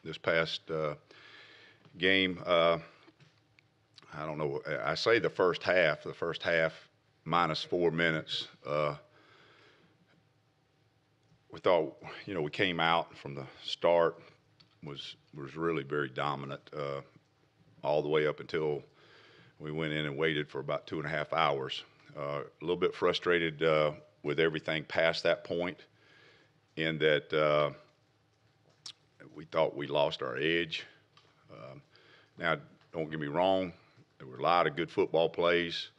this past game. I don't know. I say the first half. The first half minus 4 minutes. We thought, we came out from the start was really very dominant all the way up until we went in and waited for about 2.5 hours. A little bit frustrated with everything past that point, in that we thought we lost our edge. Now, don't get me wrong, there were a lot of good football plays,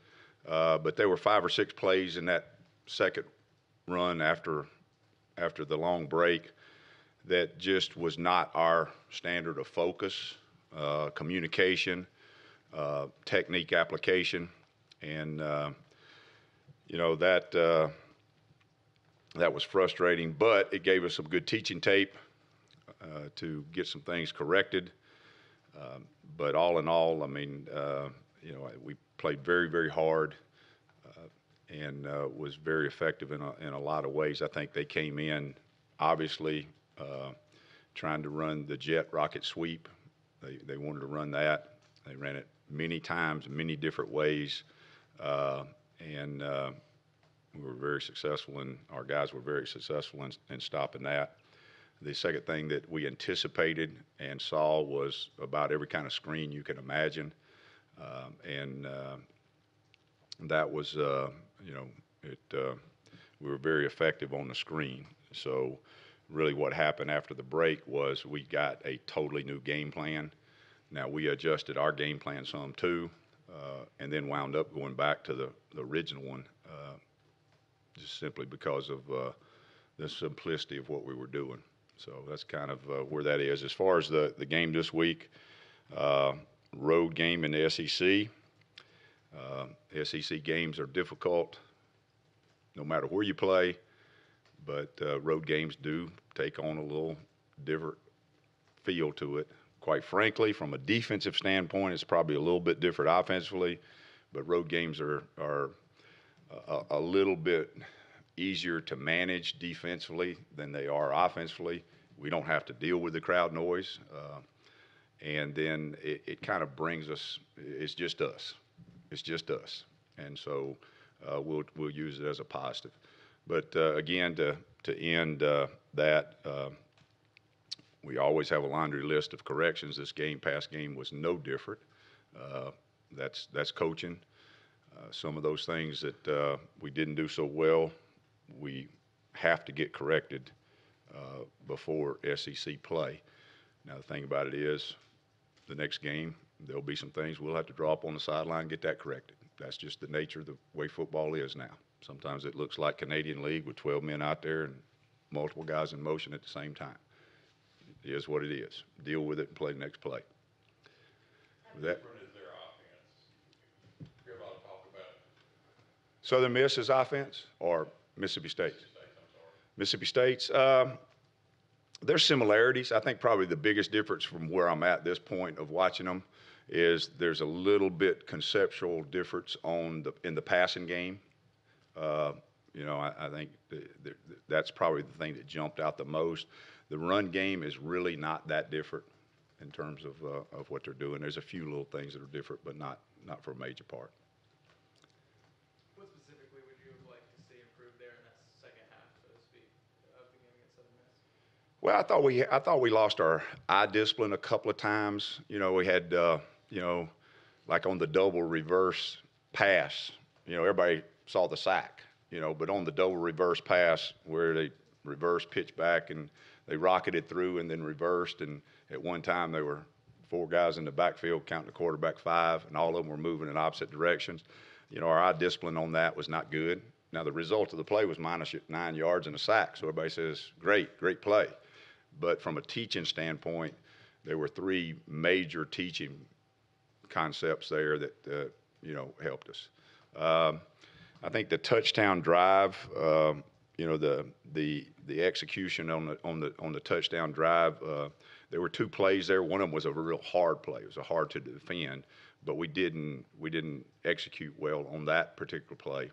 but there were 5 or 6 plays in that second run after the long break that just was not our standard of focus, communication, technique application, and that was frustrating. But it gave us some good teaching tape to get some things corrected. But all in all, I mean, we played very, very hard and was very effective in a lot of ways. I think they came in, obviously, trying to run the jet rocket sweep. They wanted to run that. They ran it many times, many different ways, and we were very successful, and our guys were very successful in stopping that. The second thing that we anticipated and saw was about every kind of screen you can imagine, and that was, we were very effective on the screen. So really what happened after the break was we got a totally new game plan. Now, we adjusted our game plan some too, and then wound up going back to the original one, just simply because of the simplicity of what we were doing. So that's kind of where that is. As far as the game this week, road game in the SEC. SEC games are difficult no matter where you play, but road games do take on a little different feel to it. Quite frankly, from a defensive standpoint, it's probably a little bit different offensively, but road games are a little bit easier to manage defensively than they are offensively. We don't have to deal with the crowd noise, and then it kind of brings us. It's just us. It's just us, and so we'll use it as a positive. But again, to end that. We always have a laundry list of corrections. This past game was no different. That's coaching. Some of those things that we didn't do so well, we have to get corrected before SEC play. Now, the thing about it is, the next game, there'll be some things we'll have to draw up on the sideline and get that corrected. That's just the nature of the way football is now. Sometimes it looks like Canadian League with 12 men out there and multiple guys in motion at the same time. It is what it is. Deal with it and play the next play. How different is their offense? You hear a lot of talk about Southern Miss's offense or Mississippi State's? Mississippi State's. There's similarities. I think probably the biggest difference from where I'm at this point of watching them is there's a little bit conceptual difference in the passing game. I think that's probably the thing that jumped out the most. The run game is really not that different in terms of what they're doing. There's a few little things that are different, but not for a major part. What specifically would you have liked to see improved there in that second half, so to speak, of the game against Southern Miss? Well, I thought we lost our eye discipline a couple of times. We had like on the double reverse pass. Everybody saw the sack. But on the double reverse pass where they reverse pitch back and they rocketed through and then reversed, and at one time there were 4 guys in the backfield counting the quarterback 5, and all of them were moving in opposite directions. Our eye discipline on that was not good. Now, the result of the play was minus 9 yards and a sack, so everybody says, great play. But from a teaching standpoint, there were 3 major teaching concepts there that helped us. I think the touchdown drive, the execution on the touchdown drive, there were 2 plays there. One of them was a real hard play. It was a hard to defend, but we didn't execute well on that particular play.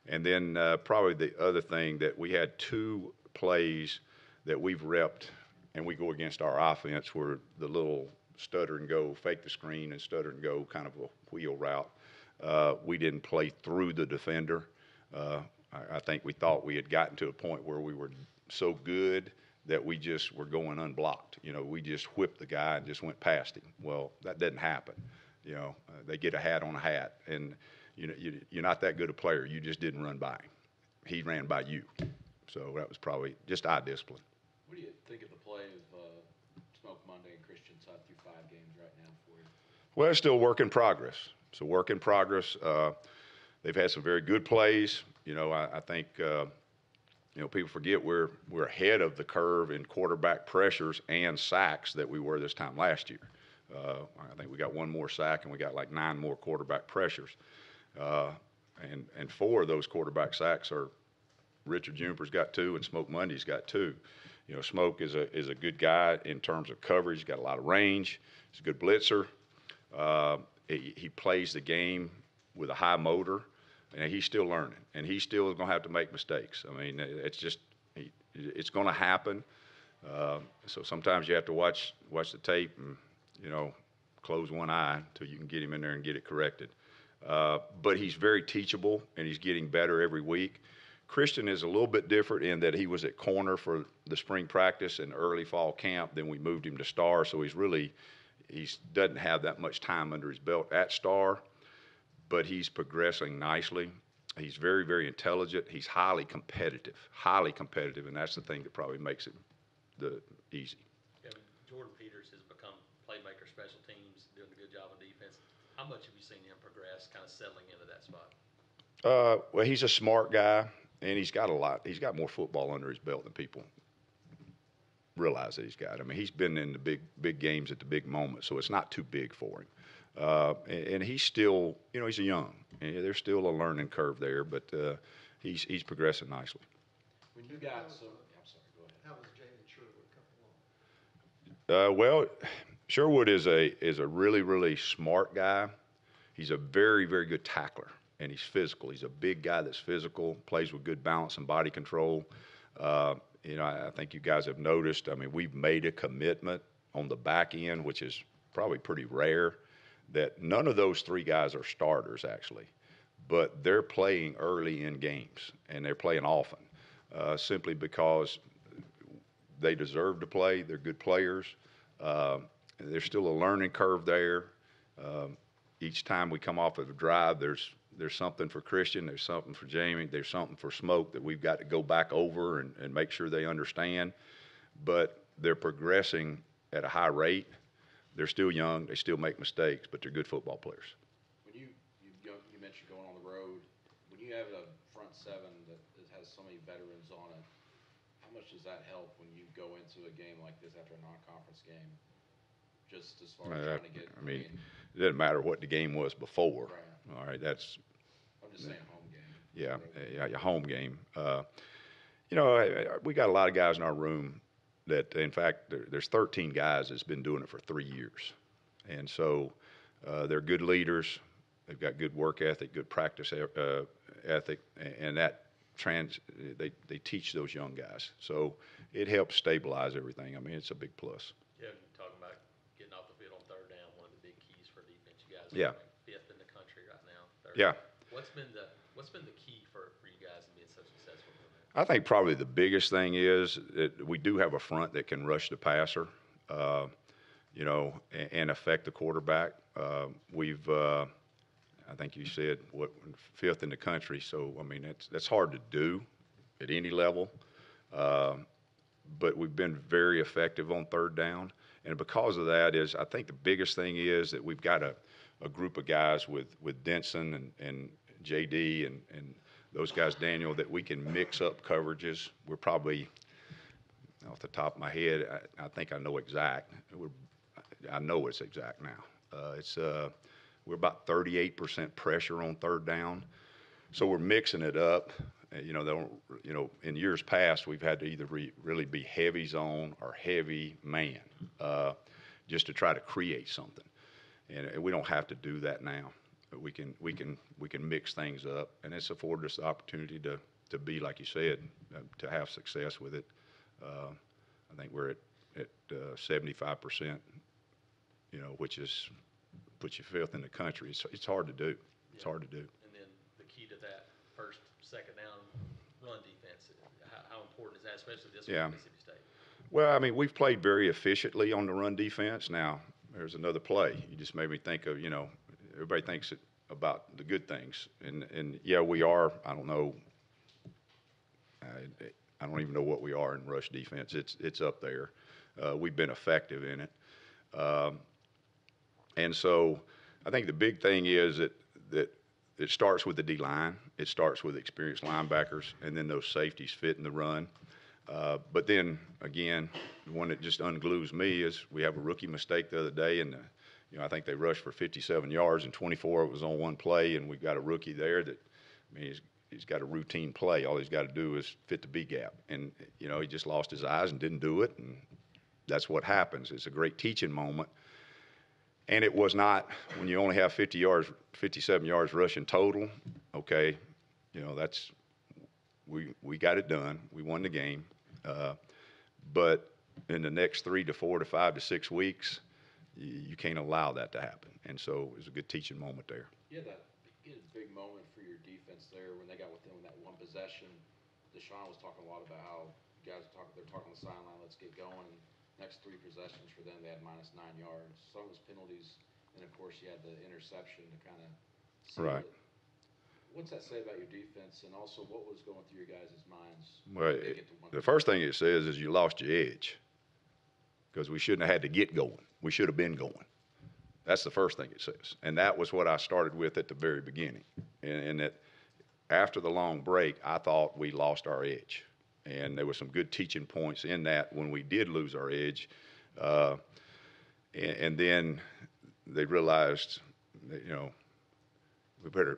And then probably the other thing that we had 2 plays that we've repped and we go against our offense where the little stutter and go, fake the screen and stutter and go kind of a wheel route. We didn't play through the defender. I think we thought we had gotten to a point where we were so good that we just were going unblocked. We just whipped the guy and just went past him. Well, that didn't happen. They get a hat on a hat, and you're not that good a player. You just didn't run by him. He ran by you. So that was probably just eye discipline. What do you think of the play of Smoke Monday and Christian Side through 5 games right now for you? Well, it's still a work in progress. It's a work in progress. They've had some very good plays. I think people forget we're ahead of the curve in quarterback pressures and sacks that we were this time last year. I think we got 1 more sack and we got like 9 more quarterback pressures. And 4 of those quarterback sacks are Richard Juniper's got 2 and Smoke Monday's got 2. Smoke is a good guy in terms of coverage. He's got a lot of range. He's a good blitzer. He plays the game with a high motor, and he's still learning, and he still is going to have to make mistakes. I mean, it's going to happen. So sometimes you have to watch the tape and close one eye until you can get him in there and get it corrected. But he's very teachable, and he's getting better every week. Christian is a little bit different in that he was at corner for the spring practice and early fall camp. Then we moved him to star, so he doesn't have that much time under his belt at star, but he's progressing nicely. He's very, very intelligent. He's highly competitive, and that's the thing that probably makes it easy. Kevin, Jordan Peters has become playmaker, special teams, doing a good job on defense. How much have you seen him progress, kind of settling into that spot? Well, he's a smart guy, and he's got more football under his belt than people realize that he's got. I mean, he's been in the big games at the big moments, so it's not too big for him. And he's still, he's a young, and there's still a learning curve there, but he's progressing nicely. When you got I'm sorry, go ahead. How was Jaden Sherwood coming along? Well, Sherwood is a really, really smart guy. He's a very, very good tackler, and he's physical. He's a big guy that's physical, plays with good balance and body control. I think you guys have noticed, I mean, we've made a commitment on the back end, which is probably pretty rare, that none of those 3 guys are starters, actually. But they're playing early in games, and they're playing often, simply because they deserve to play. They're good players. There's still a learning curve there. Each time we come off of a drive, there's something for Christian, there's something for Jamie, there's something for Smoke that we've got to go back over and make sure they understand. But they're progressing at a high rate. They're still young, they still make mistakes, but they're good football players. When you mentioned going on the road, when you have a front 7 that has so many veterans on it, how much does that help when you go into a game like this after a non-conference game? Just as far as trying to get. I mean, it doesn't matter what the game was before. Right. All right, that's. I'm just saying home game. Yeah, your home game. We got a lot of guys in our room that, in fact, there's 13 guys that's been doing it for 3 years, and so they're good leaders. They've got good work ethic, good practice ethic, and that they teach those young guys. So it helps stabilize everything. I mean, it's a big plus. Yeah, you're talking about getting off the field on 3rd down, one of the big keys for defense. You guys Yeah. are 5th in the country right now. Yeah. What's been the key for you guys in being so successful? I think probably the biggest thing is that we do have a front that can rush the passer, and affect the quarterback. I think you said 5th in the country. So I mean, that's hard to do at any level. But we've been very effective on 3rd down, and because of that I think the biggest thing is that we've got a group of guys with Denson and JD and those guys, Daniel, that we can mix up coverages. We're probably, off the top of my head, I think I know exact. I know it's exact now. We're about 38% pressure on 3rd down, so we're mixing it up. In years past, we've had to either really be heavy zone or heavy man, just to try to create something, and we don't have to do that now. We can mix things up, and it's afforded us the opportunity to be, like you said, to have success with it. I think we're at 75%, which is puts you fifth in the country. It's hard to do. It's hard to do. And then the key to that first, second down run defense, how important is that, especially this Yeah. one, Mississippi State? Well, I mean, we've played very efficiently on the run defense. Now, there's another play. You just made me think of, everybody thinks about the good things. And yeah, we are, I don't know, I don't even know what we are in rush defense. It's up there. We've been effective in it. And so I think the big thing is that it starts with the D-line. It starts with experienced linebackers, and then those safeties fit in the run. But then, again, the one that just unglues me is we have a rookie mistake the other day, and I think they rushed for 57 yards, and 24 it was on one play, and we've got a rookie there that, I mean, he's got a routine play. All he's got to do is fit the B gap, and he just lost his eyes and didn't do it, and that's what happens. It's a great teaching moment, and it was not when you only have 57 yards rushing total. Okay, that's we got it done. We won the game. But in the next 3 to 4 to 5 to 6 weeks, you can't allow that to happen. And so it was a good teaching moment there. Yeah, that a big moment for your defense there when they got within that one possession. Deshaun was talking a lot about how guys they're talking on the sideline, let's get going. And next 3 possessions for them, they had -9 yards. Some of those penalties, and of course you had the interception to kind of seal Right. it. What's that say about your defense, and also what was going through your guys' minds? Well, when they get to one the first thing it says is you lost your edge because we shouldn't have had to get going. We should have been going. That's the first thing it says. And that was what I started with at the very beginning. And that after the long break, I thought we lost our edge. And there were some good teaching points in that when we did lose our edge. And then they realized that,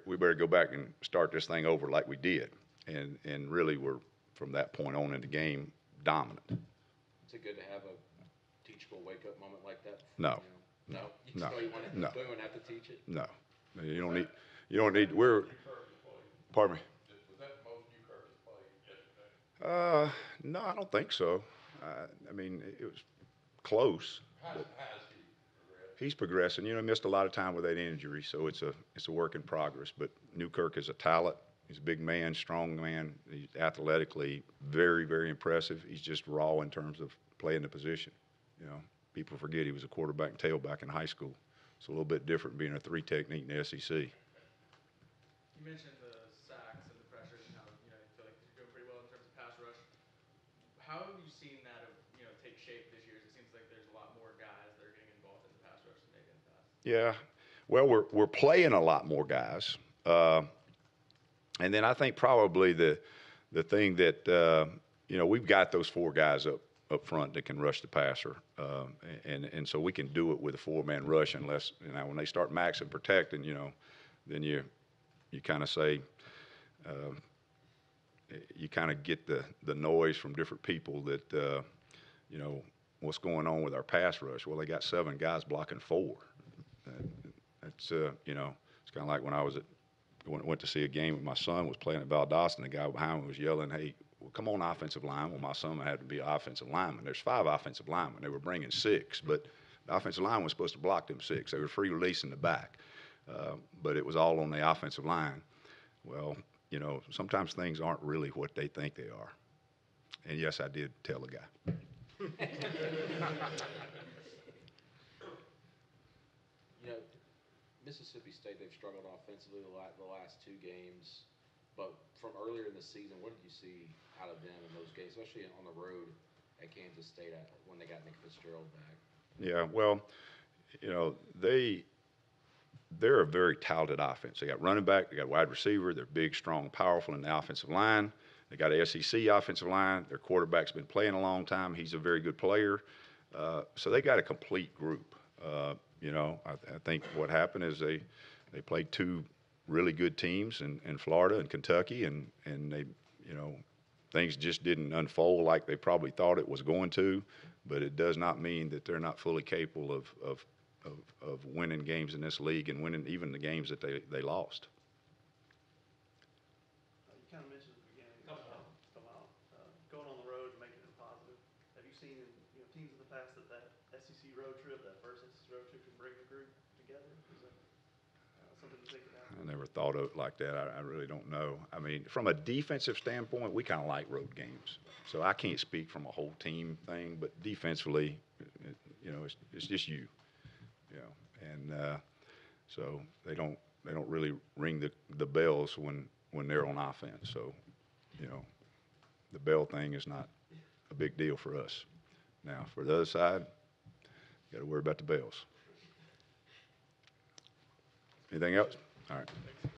we better go back and start this thing over like we did. And really we're, from that point on in the game, dominant. Is it good to have a teachable wake-up moment like that? No. No? No. So you want No. don't even have to teach it? No. You don't need, pardon me? Was that most you Curtis played yesterday? No, I don't think so. I mean, it was close. How But has he progressed? he's progressing. He missed a lot of time with that injury, so it's a work in progress. But Newkirk is a talent. He's a big man, strong man. He's athletically very, very impressive. He's just raw in terms of playing the position. People forget he was a quarterback and tailback in high school. It's a little bit different being a 3 technique in the SEC. You mentioned the sacks and the pressures and how you feel like you're doing pretty well in terms of pass rush. How have you seen that take shape this year? It seems like there's a lot more guys that are getting involved in the pass rush than maybe in the past. Yeah, well, we're playing a lot more guys, and then I think probably the thing that we've got those 4 guys up front that can rush the passer, and so we can do it with a 4-man rush unless when they start max and protecting, then you kind of say you kind of get the noise from different people that what's going on with our pass rush. Well, they got 7 guys blocking 4. It's it's kind of like when I went to see a game with my son was playing at Valdosta, and the guy behind me was yelling, "Hey, well, come on, offensive line." Well, my son had to be an offensive lineman. There's 5 offensive linemen. They were bringing 6, but the offensive line was supposed to block them 6. They were free release in the back, but it was all on the offensive line. Well, sometimes things aren't really what they think they are. And yes, I did tell the guy. Mississippi State, they've struggled offensively the last 2 games. But from earlier in the season, what did you see out of them in those games, especially on the road at Kansas State when they got Nick Fitzgerald back? Yeah, well, they're a very talented offense. They got running back, they got wide receiver, they're big, strong, powerful in the offensive line. They got an SEC offensive line. Their quarterback's been playing a long time. He's a very good player. So they got a complete group. I think what happened is they played 2 really good teams in Florida and Kentucky, and they, things just didn't unfold like they probably thought it was going to. But it does not mean that they're not fully capable of winning games in this league and winning even the games that they lost. You kind of mentioned at the beginning about going on the road and making it a positive. Have you seen teams in the where the first instance road trip can bring the group together? Is that something to think about? I never thought of it like that. I really don't know. I mean, from a defensive standpoint, we kind of like road games. So I can't speak from a whole team thing, but defensively, it's just you know, and so they don't really ring the bells when they're on offense. So, the bell thing is not a big deal for us. Now, for the other side, you got to worry about the bells. Anything else? All right.